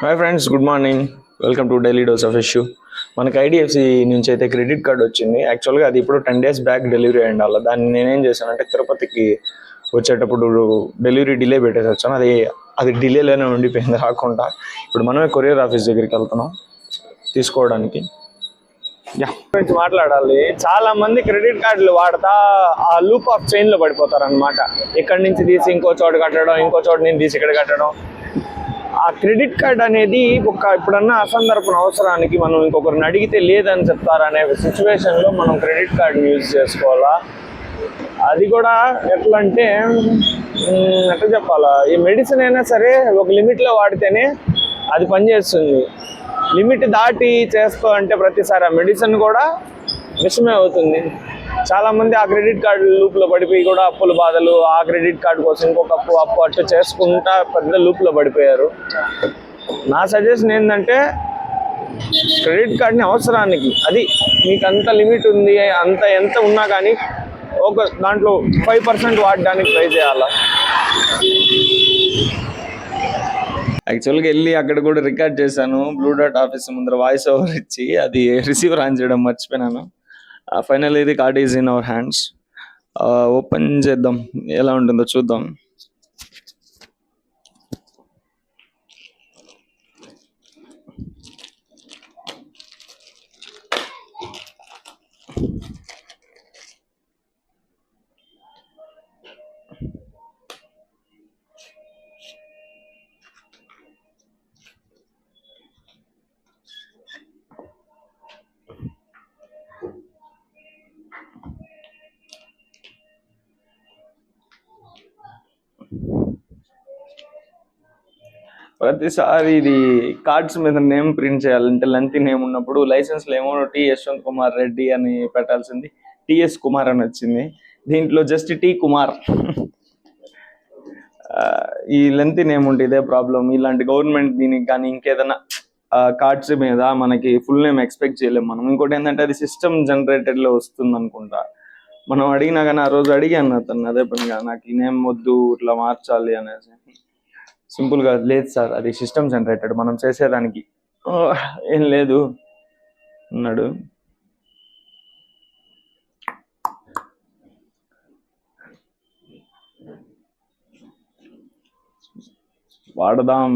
Hi friends, good morning. Welcome to daily dose of issue. మనకి IDFC నుంచి అయితే credit card వచ్చింది. యాక్చువల్గా అది ఇప్పుడు 10 days బ్యాక్ డెలివరీ అయ్యి ఉండాలి. దాన్ని నేనేం చేశానంటే తిరుపతికి వచ్చేటప్పుడు డెలివరీ డిలే పెట్టేసి వచ్చాను. అది డిలేలోనే ఉండిపోయింది రాకుండా. ఇప్పుడు మనమే కొరియర్ ఆఫీస్ దగ్గరికి వెళ్తున్నాం తీసుకోవడానికి. గురించి మాట్లాడాలి. చాలా మంది క్రెడిట్ కార్డులు వాడతా ఆ లూప్ ఆఫ్ చైన్ లో పడిపోతారు అనమాట. ఇక్కడి నుంచి తీసి ఇంకో చోటు కట్టడం, ఇంకో చోటు నుంచి తీసి ఇక్కడ కట్టడం. ఆ క్రెడిట్ కార్డ్ అనేది ఇప్పుడన్నా అసందర్భం అవసరానికి మనం ఇంకొకరిని అడిగితే లేదని చెప్తారనే సిచ్యువేషన్లో మనం క్రెడిట్ కార్డుని యూజ్ చేసుకోవాలా. అది కూడా ఎట్లా అంటే ఎట్లా చెప్పాలా, ఈ మెడిసిన్ అయినా సరే ఒక లిమిట్లో వాడితేనే అది పనిచేస్తుంది. లిమిట్ దాటి చేసుకో అంటే ప్రతిసారి ఆ మెడిసిన్ కూడా విషమే అవుతుంది. చాలామంది ఆ క్రెడిట్ కార్డు లూప్లో పడిపోయి కూడా అప్పుల బాధలు, ఆ క్రెడిట్ కార్డు కోసం ఇంకొక అప్పు అట్టు చేసుకుంటా పెద్ద లూప్లో పడిపోయారు. నా సజెషన్ ఏంటంటే క్రెడిట్ కార్డ్ని అవసరానికి, అది మీకు అంత లిమిట్ ఉంది, అంత ఎంత ఉన్నా కానీ ఒక దాంట్లో 5% వాడడానికి ట్రై చేయాలా. యాక్చువల్గా వెళ్ళి అక్కడ కూడా రికార్డ్ చేశాను. బ్లూ డాట్ ఆఫీస్ ముందర వాయిస్ ఓవర్ ఇచ్చి అది రిసీవర్ ఆన్ చేయడం మర్చిపోయినాను. ఫైనల్ ఇది card is in our hands. Open చేద్దాం, ఎలా ఉంటుందో చూద్దాం. ప్రతిసారి ఇది కార్డ్స్ మీద నేమ్ ప్రింట్ చేయాలంటే లెంతీ నేమ్ ఉన్నప్పుడు లైసెన్స్లో ఏమో టి యశ్వంత్ కుమార్ రెడ్డి అని పెట్టాల్సింది టిఎస్ కుమార్ అని వచ్చింది. దీంట్లో జస్ట్ టి కుమార్. ఈ లెంతీ నేమ్ ఉంటే ఇదే ప్రాబ్లం. ఇలాంటి గవర్నమెంట్ దీనికి కానీ ఇంకేదైనా కార్డ్స్ మీద మనకి ఫుల్ నేమ్ ఎక్స్పెక్ట్ చేయలేము మనం. ఇంకోటి ఏంటంటే అది సిస్టమ్ జనరేటెడ్లో వస్తుంది అనుకుంటా. మనం అడిగినా కానీ ఆ రోజు అడిగాను అతను అదే పనిగా, నాకు ఈ నేమ్ వద్దు ఇట్లా మార్చాలి అనేసి. సింపుల్గా లేదు సార్, అది సిస్టమ్ జనరేటెడ్, మనం చేసేదానికి ఏం లేదు అన్నాడు. వాడదాం